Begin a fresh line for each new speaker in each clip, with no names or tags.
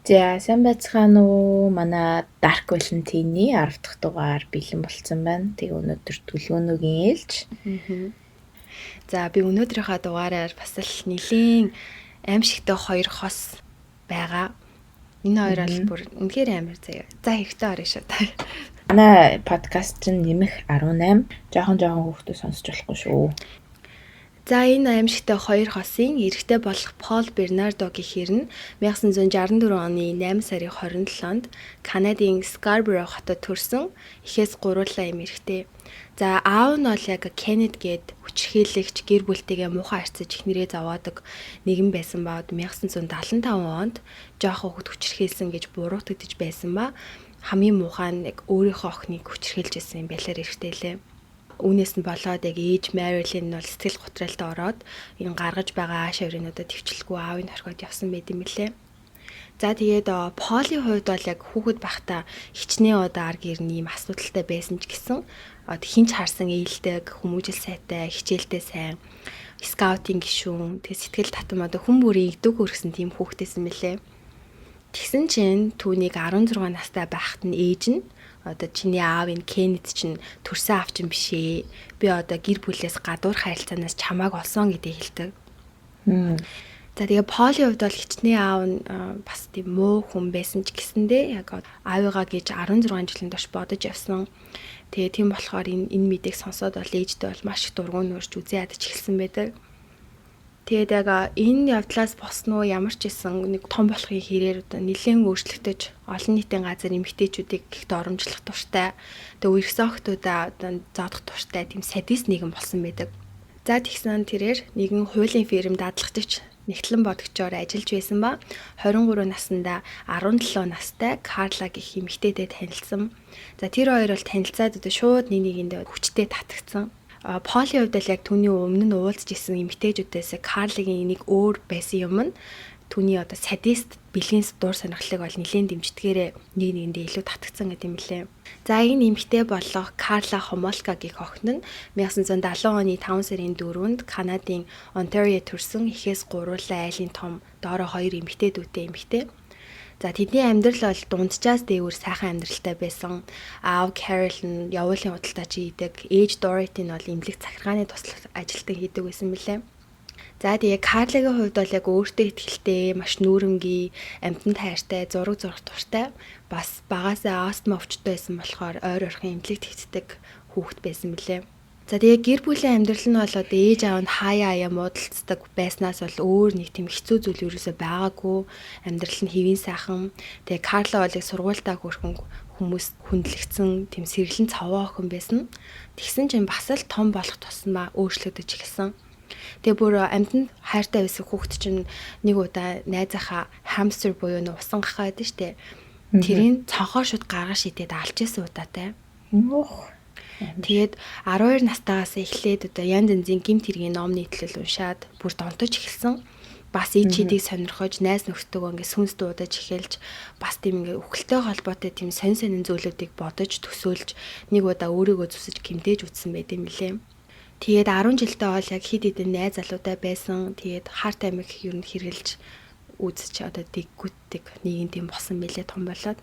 За сайн байцгаана уу? Манай Dark Valentine-ийн 10 дахь дугаар бэлэн болцсон байна. Тэгээ өнөөдөр төлөөнөгийн ээлж.
За би өнөөдрийнхөө дугаараар бас л нэлийн аимшигтай хоёр хос байгаа. Энэ хоёр бол бүр үнэхээр амар заяа. За хэрэгтэй орё шүү та.
Манай подкаст чинь нэмэх 18. Жохон хүүхдүүд сонсч болохгүй шүү.
За энэ аимшигтай хоёр хосын эрэгтэй болох Пол Бернардо гэхээр нь 1964 оны 8 сарын 27-нд Канадын Scarborough хотод төрсөн эхээс гуруулаа юм эрэгтэй. За аав нь бол яг Кеннет гээд хүчирхийлэгч гэр бүлтэйгээ муухай харьцаж ихнэрээ зовоодог нэгэн байсан баад 1975 онд жоохон хөвд хүчирхийлсэн гэж буруутгагдж байсан ба хамгийн муухай нь яг өөрийнхөө охиныг хүчирхийлж байсан юм байлаар эрэгтэй лээ. Үүнээс нь болоод яг ээж Марилин нь бол сэтгэл готролд ороод энэ гаргаж байгаа ааш авирынудад төвчлгүй аавыг орхиод явсан байт юм лээ. За тэгээд Полийн хувьд бол яг хүүхэд байхдаа хичнээн ар гэрний юм асуудалтай байсан ч гэсэн хинч харсан ээлдэг, хүмүүжил сайтай, хичээлдээ сайн, скаутинг гишүүн, тэгээд сэтгэл татам хүн бүрийн игдэг өргсөн тийм хүүхдээсэн мэлээ. Тэгсэн чинь түүнийг 16 настай байхад нь ээж нь чиний аав энэ Кеннет чинь төрсөн аав чинь биш ээ. Би гэр бүлээс гадуур харилцаанаас чамааг олсон гэдгийг хэлдэг. За тэгээ Полийн хувьд бол хичнээн аав нь бас тийм муу хүн байсан ч гэсэндээ яг аавыгаа гэж 16 жилийн турш бодож явсан. Тэгээ тийм болохоор энэ мэдээг сонсоод бол ээжтэй бол маш их дургуун нөрж үзээ ядаж эхэлсэн байдаг. Тэгээд яг энэ явдлаас босноо ямар ч исэн нэг том болохын хэрээр нэлээд өөрчлөгдөж олон нийтийн газар эмэгтэйчүүдийг гихт оромжлох туртай. Тэгээд үерхсэн охтуудаа зоодох туртай тийм садист нэгэн болсон байдаг. За тэгсэн тэрээр нэгэн хуулийн фирм дадлагдагч нэгтлэн бодогчоор ажиллаж байсан ба 23 наснда 17 настай Карла гэх эмэгтэйтэй танилцсан. За тэр хоёр бол танилцаад шууд нэгэндээ хүчтэй татагдсан. Полийн хувьд л яг түүний өмнө нь уулзж исэн эмэгтэйчүүдээс Карлигийн нэг өөр байсан юм нь түүний садист бэлгийн дур сонирхлыг бол нэлээд дэмждгээрээ нэгэндээ илүү татгцсан гэдэг юм лээ. За энэ эмэгтэй болох Карла Хомолка гэх охин нь 1970 оны 5 сарын 4-нд Канадын Онтарио төрсэн эхээс гуруулаа айлын том доороо хоёр эмэгтэйдүүтэй эмэгтэй. За тэдний амьдрал бол дунджаас дээгүүр сайхан амьдралтай байсан. Аав Carol нь явуулын худалдаач хийдэг, ээж Dorothy нь бол эмнэлэг захиргааны туслах ажилтан хийдэг байсан мөлий. За тэгээ Carla-гийн хувьд бол яг өөртөө ихтэй, маш нүүрэнгийн, амьтанд хайртай, зураг дуртай, бас багаасаа астма өвчтөй байсан болохоор ойр орхон эмнэлэг тэгцдэг хүүхэд байсан мөлий. За тэгээ гэр бүлийн амьдрал нь бол ээж аав нь хаяа муудалцдаг байснаас бол өөр нэг тийм хэцүү зүйл ерөөсөй байгаагүй. Амьдрал нь хэвийн сайхан. Тэгээ Карла болыг сургуультаа хүрхэн хүмүүс хүндлэгдсэн тийм сэргэлэн цаваа охин байсан. Тэгсэн чинь бас л том болох тусмаа өөрчлөгдөж эхэлсэн. Тэгээ бүр амьтанд хайртай байсан хүүхэд чинь нэг удаа найзынхаа хамстер буюу усан гахаа байдаг штэ. Тэрийг цонхоор шууд гаргаж шидэд алж исэн удаатай. Тэгээд 12 настайгаас эхлээд янз янзын гэмт хэргийн ном нийтлэл уншаад бүр донтож эхэлсэн. Бас ичидийг сонирхож, найз нөхдөдөө ингээд сүнс дуудаж эхэлж, бас тийм ингээд үхэлтэй холбоотой тийм сонин зүйлүүдийг бодож төсөөлж, нэг удаа өөрийгөө зүсэж гэмтээж үтсэн байт юм лээ. Тэгээд 10 жилдээ бол яг хид хідэн найз залуутай байсан. Тэгээд харт амиг ер нь хэрглэж үзэж дэггүтдэг нэгэн тийм болсон мэлээ том болоод.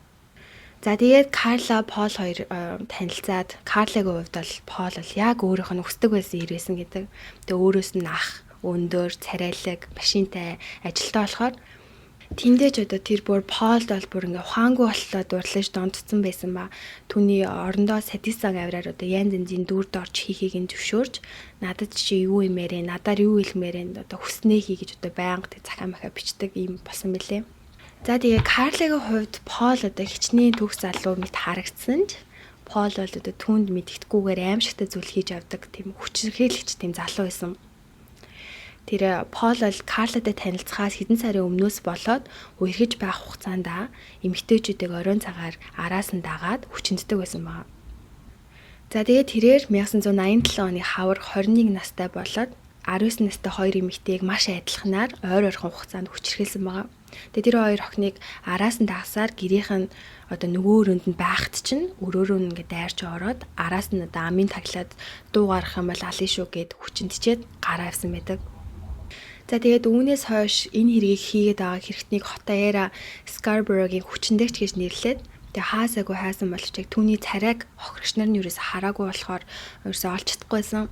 За тэгээд Карла Пол хоёр танилцаад Карлагийн хувьд бол Пол бол яг өөрийнх нь хүсдэг байсан ир байсан гэдэг. Тэгээ өөрөөс нь ах, өндөр, царайлаг, машинтай, ажилтаа болохоор тэндэж тэр бүр Полд бол бүр ингээ ухаангүй боллоо дурлаж дондцсон байсан ба түүний орондоо садистаг авираар янз янзын дүрд орж хийхийг нь зөвшөөрж надад чи юу юмээрээ надаар юу хэлмээрээ хүснээ хий гэж байнга захаа махаа бичдэг юм болсон мөлий. За тэгээ Карлагийн хувьд Пол хичнээн төгс залуу мэт харагдсан ч Пол бол түүнд мэдгэдэггүйгээр аимшигтай зүйл хийж авдаг тийм хүчирхийлэгч тийм залуу байсан. Тэр Пол бол Карладтай танилцахаас хэдэн сарын өмнөөс болоод үерхэж байх хугацаанд эмэгтэйчүүдийг оройн цагаар араас нь дагаад хүчинддэг байсан байна. За тэгээ тэрээр 1987 оны хавар 21 настай болоод 19 настай хоёр эмэгтэйг маш адилханаар ойр орхон хугацаанд хүчирхийлсэн байна. Тэгээ тэр хоёр охиныг араас нь дагсаар гэрийнх нь нөгөө өрөөнд нь байхад чинь өрөөрөө ингээд дайрч ороод араас нь амын таглаад дуу гарах юм бол алын шүү гэд хүчинтчээд гараа авсан байдаг. За тэгээд үүнээс хойш энэ хэргийг хийгээд байгаа хэрэгтнийг Хотаяра Scarborough-гийн хүчндэгч гэж нэрлээд тэгээ хаасаагүй хайсан болч яг түүний царайг хохирогч нар нь юуээс хараагүй болохоор ерөөсөө олж чадахгүйсэн.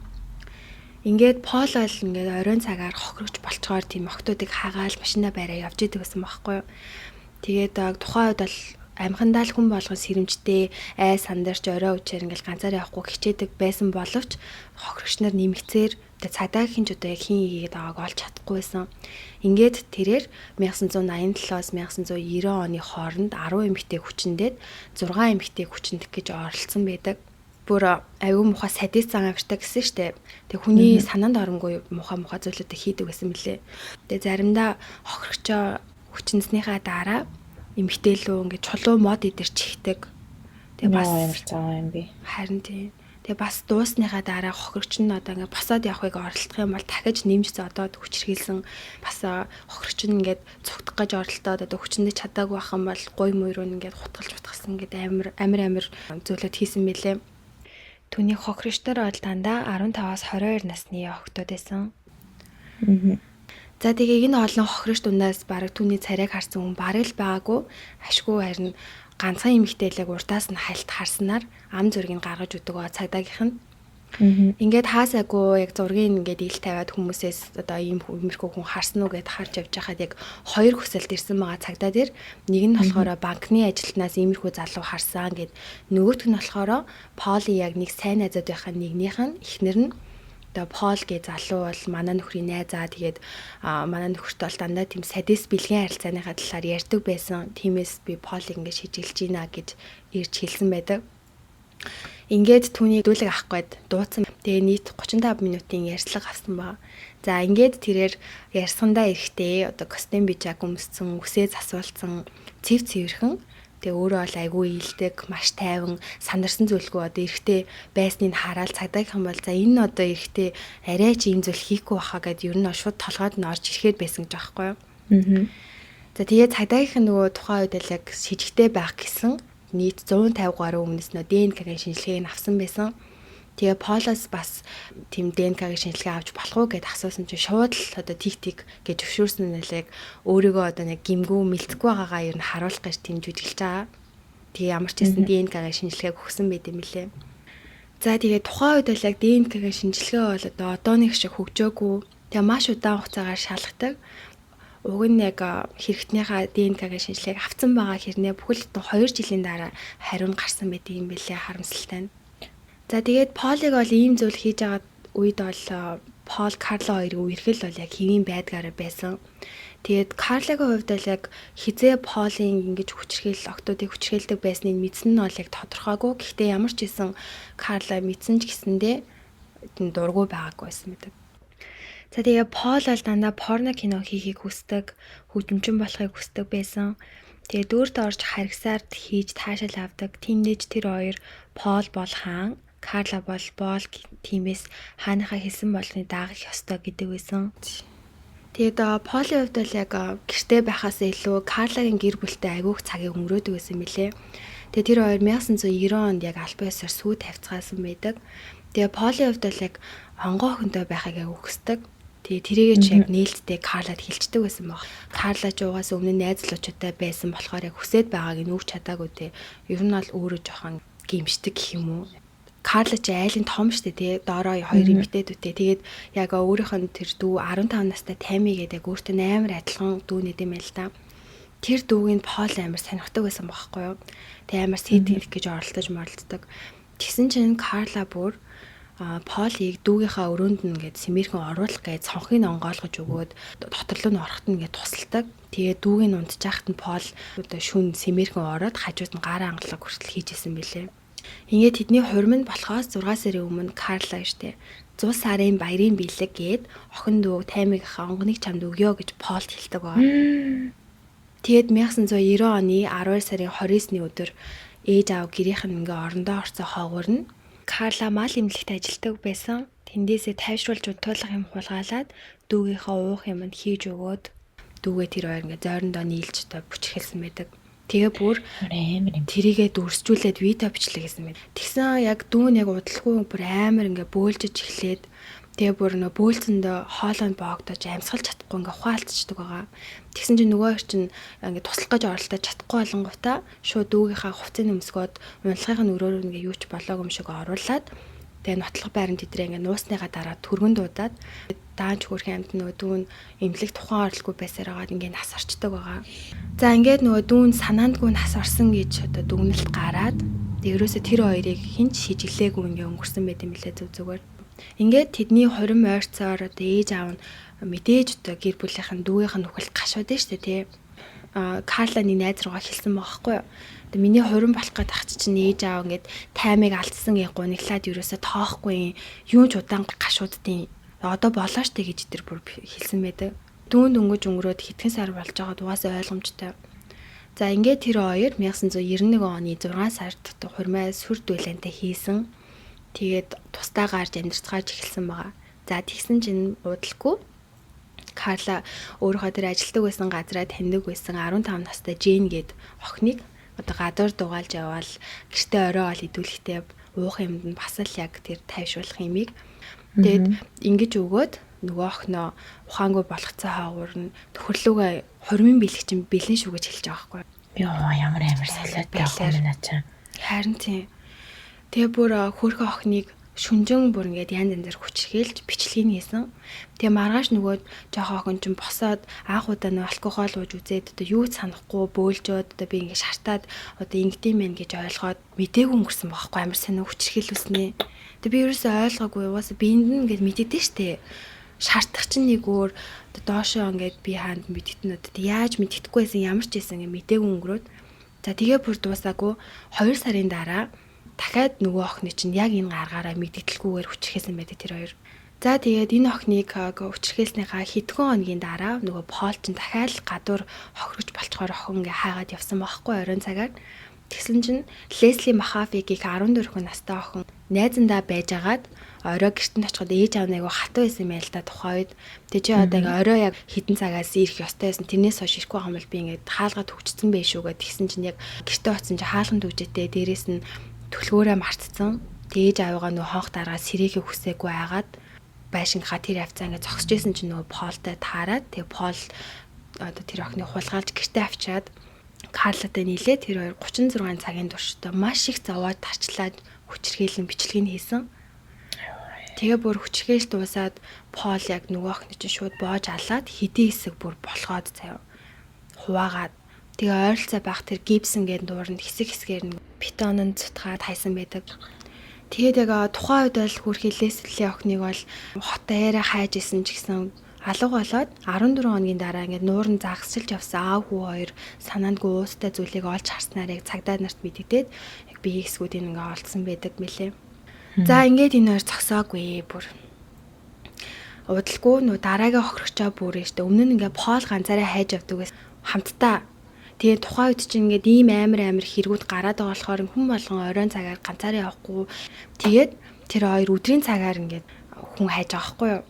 Ингээд Пол бол ингээд оройн цагаар хохирогч болцохоор тийм охтуудыг хагаал машинаа бариа явж идэг гэсэн байхгүй юу. Тэгээд тухайн үед бол амхандаа л хүн болгон сэрэмжтэй сандарч орой үчээр ингээл ганцаар явахгүй хичээдэг байсан боловч хохирогч нар нэмэгцээр цагдаагийн ч одоо яг хин хийгээд байгааг олж чадахгүйсэн. Ингээд тэрээр 1987-аас 1990 оны хооронд 10 эмэгтэй хүчндээд 6 эмэгтэй хүчндэх гэж оролцсон байдаг. Бүр аюу муха садист замаартай гэсэн штэ. Тэг хүний санаанд оронгүй муха зүйлүүдийг хийдэг гэсэн мөлий. Тэг заримдаа хохирогчоо хүчнэснийхаа дараа эмэгтэй лөө ингээд чулуу мод идэр чихдэг. Тэгээ бас
ямар цаа юм бэ.
Харин тийм. Тэгээ бас дуусныхаа дараа хохирогч нь одоо ингээд босоод явахыг оролдох юм бол дахиж нэмж зодоод хүчрхийлсэн бас хохирогч нь ингээд цугтах гэж оролдоод одоо хүчндээ чадаагүй байх юм бол гой мөрөө ингээд хутгалж утгасан ингээд амар зүйлүүд хийсэн мэлээ. Түүний хохирогчдор бол дандаа 15-аас 22 насны охтууд байсан. За тэгээ энэ олон хохирогч дундаас бараг түүний царайг харсан хүн бараг л байгаагүй. Ашгүй харин ганцхан эмэгтэйлэг урдаас нь хальт харснаар ам зургийг гаргаж өгдөг цагдаагийнх нь. Ингээд хаасаагүй яг зургийг ингээд ил тавиад хүмүүсээс одоо ийм иймэрхүү хүн харсан уу гэд харж явж байхад яг хоёр хүсэлт ирсэн байгаа цагдаа дээр нэг нь болохоор банкны ажилтнаас иймэрхүү залуу харсан гэд нөгөөх нь болохоор Поли яг нэг сайн найзууд байхад нэгнийх нь эхнэр нь одоо Пол гэ залуу бол манай нөхрийн найзаа тэгээд манай нөхөрт бол дандаа тийм садист бэлгийн харилцааныхаа талаар ярьдаг байсан. Тиймээс би Полыг ингээд шижилж гинэ гэж ирж хэлсэн байдаг. Ингээд түүний дүүлэг авах гээд дууцсан. Тэгээ нийт 35 минутын ярьцлага авсан баг. За ингээд тэрээр ярьсгандаа эрэхтэй одоо костюм бижаг өмссөн, үсээ засуулсан, цэв цэвэрхэн. Тэгээ өөрөө бол айгүй ийлдэг, маш тайван, сандарсан зүйлгүй одоо эрэхтэй байсныг хараад цагдаагийнхан бол за энэ одоо эрэхтэй арай ч ийм зүйл хийхгүй байхаа гэд ер нь шууд толгойд нь орж ирэхэд байсан гэж байгаа байхгүй юу. За тэгээ цагдаагийнхан нөгөө тухайн үед л яг шижигтэй байх гэсэн нийт 150 гаруй өмнөөс нөө ДНК-гийн шинжилгээг авсан байсан. Тэгээ Полос бас тийм ДНК-гийн шинжилгээ авч болох уу гэд асуусан чинь шууд л одоо тик гэж зөвшөөрсөн нь л яг өөрийгөө одоо нэг гимгүү мэлцэхгүй байгаагаа ер нь харуулах гэж тийм жүжиглэж байгаа. Тэгээ ямар ч гэсэн ДНК-гийн шинжилгээг өгсөн байт юм лээ. За тэгээ тухайн үед л яг ДНК-гийн шинжилгээ бол одоо одооных шиг хөгжөөгүй. Тэгээ маш удаан хугацаагаар шалгадаг. Уг нь яг хэрэгтнийхаа ДНК-гийн шинжилгээг авсан байгаа хэрнээ бүхэл 2 жилийн дараа хариу гарсан байдаг юм билээ харамсалтай нь. За тэгээд Полиг бол ийм зүйл хийж байгаа үед бол Пол Карло хоёрын үерхэл бол яг хэвийн байдгаараа байсан. Тэгээд Карлогийн хувьд бол яг хизээ Полын ингэж октоодыг хүчрхийлдэг байсныг мэдсэн нь бол яг тодорхойгүй. Гэхдээ ямар ч хэсэн Карло мэдсэн ч гэсэндээ дургүй байгаагүй байсан гэдэг. За тэгээ Пол бол дандаа порно кино хийхийг хүсдэг, хөгжимчин болохыг хүсдэг байсан. Тэгээ дүүрт орж харгасаар хийж таашаал авдаг. Тиймдээж тэр хоёр Пол бол хаан, Карла бол боол тиймээс хааныхаа хэлсэн болгоныг даагах ёстой гэдэг байсан. Тэгээд Полийн хувьд бол яг гэртээ байхаас илүү Карлагийн гэр бүлтэй агиух цагийг өнгөрөөдөг байсан мэлээ. Тэгээд тэр хоёр 1990 онд яг албан ёсоор сүү тавьцгаасан байдаг. Тэгээд Полийн хувьд бол яг онгоо охинтой байхыг агиух хүсдэг. Тэгээ тэрийгээ ч яг нээлттэй Карлад хэлцдэг байсан баг. Карла ч угаас өмнө найзлуучтай байсан болохоор яг хүсээд байгааг нь өгч чадаагүй те. Ер нь бол өөрөө жоохон гимшдэг гэх юм уу. Карла ч айлын том штэ тий доороо хоёр эмэгтэйдүүтэй. Тэгээд яг өөрийнх нь тэр дүү 15 настай Тами гэдэг яг өөртөө амар адилхан дүү нэт юм байл та. Тэр дүүгийн Пол амар сонирхдаг байсан байхгүй юу. Тэг амар сэтгэх гэж оролддог. Тэгсэн чинь Карла бүр Полийг дүүгийнхаа өрөөнд нь ингээд сэмэрхэн оруулах гэж цонхыг онгойлгож өгөөд доторлоо нь орохт нь ингээд тусалдаг. Тэгээ дүүгийн унтжаахт нь Пол одоо шүн сэмэрхэн ороод хажууд нь гараа ангалаг хүртэл хийжсэн билээ. Ингээд тэдний хурим нь болохоос 6 сарын өмнө Карла штэ 100 сарын баярын бэлэг гээд охин дүү Таймигийнхаа онгоныг чамд өгөө гэж Полд хэлдэг байгаа. Тэгээд 1990 оны 12 сарын 29-ны өдөр ээж аав гэрийнх нь ингээ орондоо орцоо хоогорно. Карла мал эмнэлэгт ажилладаг байсан. Тэндээсээ тайвшруулж унтуулах юм хулгаалаад дүүгийнхаа уух юмд хийж өгөөд дүүгээ тэр хоёр ингээ зойрондоо нийлж одоо бүчгэлсэн байдаг. Тэгээ бүр тэрийгээ дүрсжүүлээд видео бичлээ гэсэн мэт. Тэгсэн яг дүү нь яг удалгүй бүр амар ингээ бөөлжиж эхлээд Тэгээ бүр нөө бөөлцөндөө хоолойнд боогдож амьсгалж чадахгүй ингээ ухаалтчдаг байгаа. Тэгсэн чинь нөгөө хоёр чинь ингээ туслах гэж оролдож чадахгүй болонгуудаа шууд дүүгийнхаа хувцсыг өмсгөөд унлахын өрөөр ингээ юу ч болоогүй юм шиг оруулаад тэгээ нотлох байранд тэдрээ ингээ нуусныхаа дараа түргэн дуудаад даанч хөрхийн амьд нөгөө дүүн эмнэлэг тухайн оролгүй байсаар агаад ингээ нас орчдөг байгаа. За ингээд нөгөө дүүн санаандгүй нас орсон гэж одоо дүгнэлт гараад ерөөсө тэр хоёрыг хинч шижилээгүй ингээ өнгөрсөн байт юм лээ зүгээр. Ингээд тэдний хорин ойрцоор одоо ээж аав нь мэдээж одоо гэр бүлийнхэн дүүгийнх нь нүхэл гашууд нь штэ тий. Карланы найз руугаа хэлсэн байгаа байхгүй юу. Одоо миний хорин болох гээд ах чинь ээж аав ингээд таймыг алдсан гуниглаад ерөөсө тоохгүй юу ч удаан гашуудтын одоо болоо штэ гэж тэр бүр хэлсэн байдаг. Дүүн дөнгөж өнгөрөөд хэдхэн сар болж байгаад угаасаа ойлгомжтой. За ингээд тэр хоёр 1991 оны 6 сард хурмай сүр дүүлэнтэй хийсэн. Тэгээд тусдаа гарч амьдарцгааж эхэлсэн байгаа. За тэгсэн чинь удалгүй Карла өөрийнхөө тэр ажилладаг байсан газараа таньдаг байсан 15 настай Жен гээд охиныг одоо гадуур дугаалж яваал гэртээ орой ол идэвхтэй уух юмд нь бас л яг тэр тайвшруулах юмыг тэгээд ингэж өгөөд нөгөө охиноо ухаангүй болгоцсон хаагуур нь төхөрлөгөө хормын бэлэгчин бэлэн шүгэж хэлж байгаа байхгүй.
Йоо ямар амар салаад байлаа наа.
Харин тийм. Тэгээ бүр хөөрхөн охиныг шүнжэн бүр ингээд янз янзаар хүчрхийлж бичлэгийг хийсэн. Тэгээ маргааш нөгөө жоохон охин чинь босоод аахуудаа нөө алкогол ууж үзээд одоо юу ч санахгүй бөөлжөөд одоо би ингээд шартаад одоо ингэдэм мэн гэж ойлгоод мдээгүй өнгөрсөн байхгүй амар сонио хүчрхийлүүлснэ. Тэгээ би ерөөсөө ойлгоогүй угаасаа биэнд нь ингээд мэддэж штэ. Шаардах чинь нэг өөр одоо доошоо ингээд би хаанд мэдтэнүүд яаж мэддэхгүйсэн ямар ч байсан ингээд мдээгүй өнгөрөөд за тэгээ бүр дуусаагүй 2 сарын дараа дахиад нөгөө охины чинь яг энэ гаргаараа мэддэгдэлгүйгээр хүчрхээсэн байдаг тэр хоёр. За тэгээд энэ охиныг хүчрхээснийхаа хэдхэн хоногийн дараа нөгөө Пол чинь дахиад гадуур хохирож болцохоор охин ингээ хаагаад явсан байхгүй оройн цагаар. Тэгсэн чинь Лесли Махафигийн 14 хүн настай охин найзандаа байжгаад орой гэрт нь очиход ээж аав нэг хатуу байсан юм байл та тухайн үед. Тэг чи одоо ингээ орой яг хідэн цагаас ирэх ёстой байсан. Тэрнээс хойш ирэхгүй байгаа юм бол би ингээ хаалгаад хөвчсөн байх шүүгээ. Тэгсэн чинь яг гэртээ очсон чинь хаалганд үжэтэй дээрээс нь төлгөөрөө мартцсан. Ээж аавыгаа нөө хонх дараа сэрэхийг хүсээгүй айгаад байшингийнхаа тэр хавцаа ингээ зогсож исэн чинь нөгөө Полтой таарад. Тэгээ Пол одоо тэр охиныг хулгайлж гэртээ авчиад Карлатай нийлээ тэр хоёр 36 цагийн туршид маш их зовоод тарчлаад хүчрхийлэн бичлэгийг хийсэн. Тэгээ бүр хүчрхийлж дуусаад Пол яг нөгөө охины чинь шууд боож алаад хэдийн хэсэг бүр болохоод заяа хуваагаад тэгээ ойролцоо байх тэр гипсэн гэдэг дууранд хэсэг нь бетонд цутгаад хайсан байдаг. Тэгээд яг тухайн үед бол хүрхий Лесли охиныг бол хотоороо хайж исэн ч гэсэн алга болоод 14 хоногийн дараа ингээд нууран загсалж явсан аав хүү хоёр санаандгүй уустай зүйлийг олж харснаар яг цагдаа нарт мэддээд яг бие хэсгүүдийг ингээд олдсон байдаг мэлээ. За ингээд энэ хоёр зогсоогүй бүр удалгүй нөө дараагийн хохирогчоо бүрээ штэ өмнө нь ингээд Пол ганцаараа хайж явдаг гэсэн хамтдаа. Тэгээ тухайн үед чинь ингээд ийм амар хэрэгүүд гараад байгаа болохоор хүн болгон оройн цагаар ганцаараа явахгүй. Тэгээд тэр хоёр өдрийн цагаар ингээд хүн хайж байгаа байхгүй юу?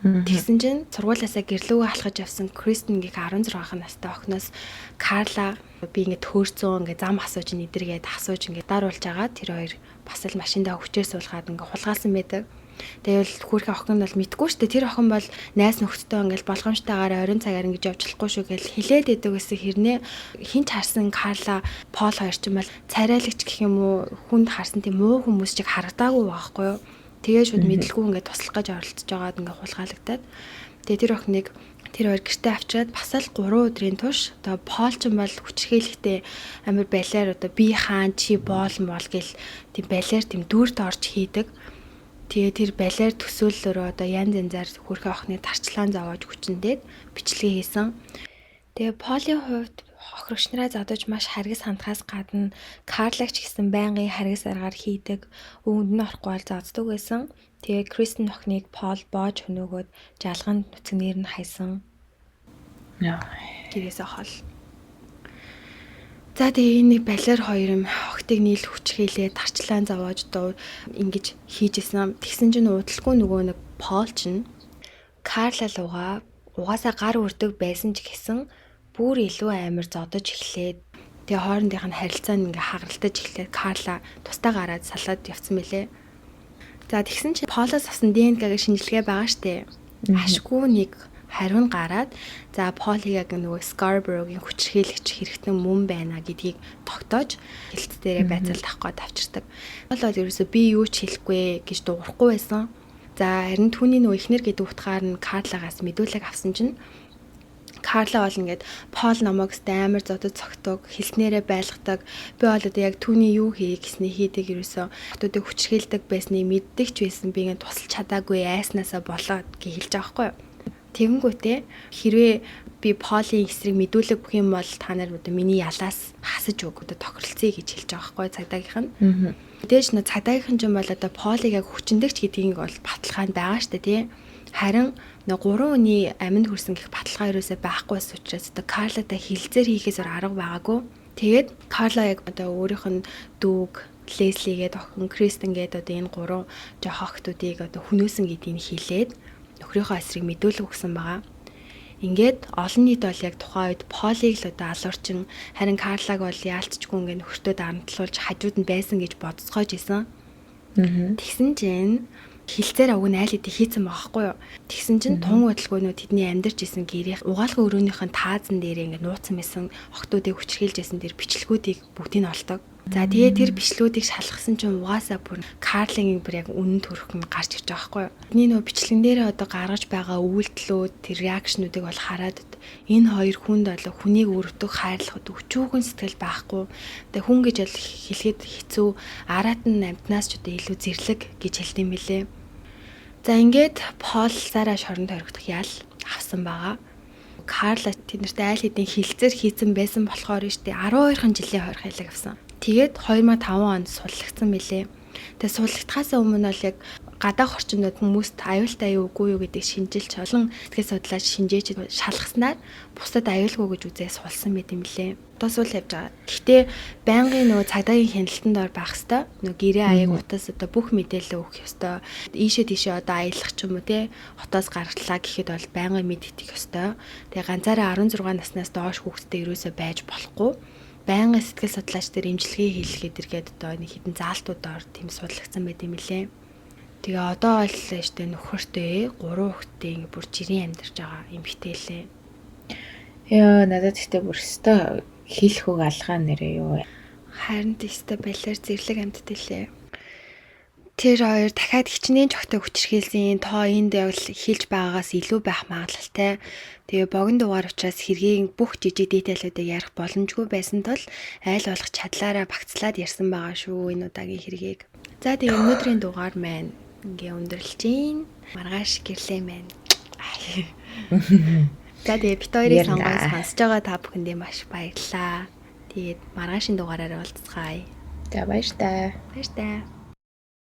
Тэгсэн чинь сургуулиасаа гэрлүүгээ алхаж явсан Кристенгийн 16 настай охиноос Карла би ингээд төөрцөн ингээд зам асууж нэдэргээд асууж ингээд даруулж байгаа. Тэр хоёр бас л машиндаа хүчээр суулгаад ингээд хулгаалсан байдаг. Тэгээл хүүрхэн охин нь бол мэдгүй шүү дээ. Тэр охин бол найз нөхдөдөө ингээд болгоомжтойгоор оройн цагаар ингээд явж болохгүй шүү гэж хэлээд идэг гэсэн хэрнээ хинч харсан Карла Пол хоёр ч юм бол царайлагч гэх юм уу хүнд харсан тийм муу хүмүүс чиг харагдаагүй байхгүй юу? Тэгээ шууд мэдлгүй ингээд туслах гэж оролцож байгаад ингээд хулгайлагдаад тэгээ тэр охиныг тэр хоёр гэртээ авчираад бас л 3 өдрийн турш одоо Пол ч юм бол хүчрхийлэхтэй амар балиар одоо би хаан чи боол мол гэл тийм балиар тийм дүүрт орж хийдэг. Тэгээ тэр балиар төсөөллөөрөө одоо янз янзаар хөрхөн охины тарчлаан зовоож хүчнээд бичлэг хийсэн. Тэгээ Полийн хувьд хохирогч нараа задаж маш харгас хандхаас гадна Карлагч гэсэн байнгын харгас аргаар хийдэг өвөнд нь орохгүй бол зоддог байсан. Тэгээ Кристен охиныг Пол боож хөнөөгөөд жалганд нүцгнэр нь хайсан. Гэрээсээ хол. За тэгээ энэ балиар хоёр юм охтыг нийл хүчрхийлээ тарчлаан зовоож дуу ингэж хийжсэн. Тэгсэн чинь удалгүй нөгөө нэг Пол чинь Карла лугаа угаасаа гар үрдэг байсан ч гэсэн бүр илүү амар зодож эхлээд тэгээ хоорондынх нь харилцаа нь ингээ хагаралтаж эхлээд Карла тустаа гараад салаад явцсан мөлий. За тэгсэн чинь Полоос авсан ДНК-гийн шинжилгээ байгаа штэ. Ашгүй нэг хариу гараад за Полыг яг нөгөө Scarborough-гийн хүчирхийлэгч хэрэгтэн мөн байна гэдгийг тогтоож хэлт дээрээ байцаалт авах гээд авчирдаг. Пол бол ерөөсөө би юу ч хэлэхгүй гэж дуурахгүй байсан. За харин түүний нөгөө ихнэр гэдэг утгаар нь Карлагаас мэдүүлэг авсан чинь Карла бол ингээд Пол намайг амар зодод цогтөг, хэлснээрээ байлгадаг. Би бол одоо яг түүний юу хийх гэсний хийдэг ерөөсөө хотуудыг хүчрхийлдэг байсныг мэддэг ч байсан. Би ингээд тусалж чадаагүй айснаасаа болоод гэж хэлж байгаа байхгүй юу. Тэгэнгүүтээ хэрвээ би Полын эсрэг мэдүүлэг бүх юм бол та нар одоо миний ялаас хасаж өг одоо тохиролцъё гэж хэлж байгаа байхгүй цагдаагийнх нь. Мэдээж нөө цагдаагийнх нь бол одоо Полыг яг хүчиндэгч гэдгийг бол баталгаанд байгаа штэ тий. Харин нэг 3 өний аминд хүрсэн гэх баталгаа ерөөсөй байхгүйс учраас одоо Карладаа хилцээр хийхээс арга байгаагүй. Тэгээд Карла яг одоо өөрийнх нь дүүг Леслигээд охин Кристен гээд одоо энэ 3 жоох охтуудыг одоо хүнөөсөн гэдгийг хэлээд нөхрийнхөө эсрэг мэдүүлэг өгсөн байгаа. Ингээд олон нийт бол яг тухайн үед Полыг л одоо алуурчин харин Карлаг бол яалтчгүй ингээд нөхөртөө дарамтлуулж хажууд нь байсан гэж бодцоож исэн. Тэгсэн чинь хилцээр авг нь айл хэдий хийцэн байгаа хгүй юу. Тэгсэн чинь тун хөдөлгөөнүүд тэдний амьдарч исэн гэрийн угаалгын өрөөнийхэн таазан дээр ингээд нууцсан байсан охтуудыг хүчрхийлж исэн тэр бичлэгүүдийг бүгдийг нь олдог. За тэгээ тэр бичлэгүүдийг шалгасан чинь угаасаа бүр Карлигийн бүр яг үнэн төрх нь гарч ирж байгаа хгүй юу. Тэдний нөө бичлэгэн дээр одоо гаргаж байгаа үйлдэлүүд тэр реакшнуудыг бол хараад энэ хоёр хүнд бол хүнийг өрөвдөх хайрлахад өчүүхэн сэтгэл байхгүй. Тэгээ хүн гэж бол хэлэхэд хэцүү араат нь амтнаас ч одоо илүү зэрлэг гэж хэлдэм билээ. За ингээд Пол Сара шоронд хоригдох ял авсан байгаа. Карла тэднэрт айл хэдийн хилцээр хийцэн байсан болохоор штэ 12 жилийн хорих ялаг авсан. Тэгээд 2005 онд суллагдсан билээ. Тэгээд суллагдахаас өмнө бол яг гадаах орчинд хүмүүст аюултай юу үгүй юу гэдгийг шинжилж олон сэтгэл судлаач шинжээч шалгаснаар бусдад аюулгүй гэж үзээ сулсан байт юм лээ. Одоо сул явж байгаа. Гэхдээ байнгын нөгөө цагдаагийн хяналтанд ор байх хэвээр нөгөө гэрээ аяг утас одоо бүх мэдээлэл өгөх ёстой. Ийшээ тийшээ одоо аялах ч юм уу те хотоос гаргалаа гэхэд бол байнгын мэддэг ёстой. Тэгээ ганцаараа 16 наснаас доош хүүхэдтэй ерөөсөө байж болохгүй. Байнгын сэтгэл судлаач дээр имчилгээ хийлгээд иргээд одоо нэг хідэн заалтуудаар тийм судлагдсан байт юм лээ. Тэгээ одоо бол штэ нөхөртэй 3 хүүхэдтэй ингэ бүр жирийн амьдарч байгаа эмэгтэй лээ.
Яа надад ихтэй бүр өстой хийх үг алгаа нэрээ юу.
Харин тест балиар зэрлэг амьдтай лээ. Тэр хоёр дахиад хичнээн чогтой хүчрхийлсэн тоо энд явал хийлж байгаагаас илүү байх магадлалтай. Тэгээ богино дугаар учраас хэргийн бүх жижиг деталуудыг ярих боломжгүй байсан тул айл болох чадлаараа багцлаад ярьсан байгаа шүү энэ удаагийн хэргийг. За тэгээ өнөөдрийн дугаар маань ингээ өндөрлж гин. Маргааш гэрлээ маань. За тэгээ бит хоёрын сонгоос сонсож байгаа та бүхэндээ маш баярлалаа. Тэгээд маргаашийн дугаараараа уулзцгаая.
За баяр таа.
Баяр таа.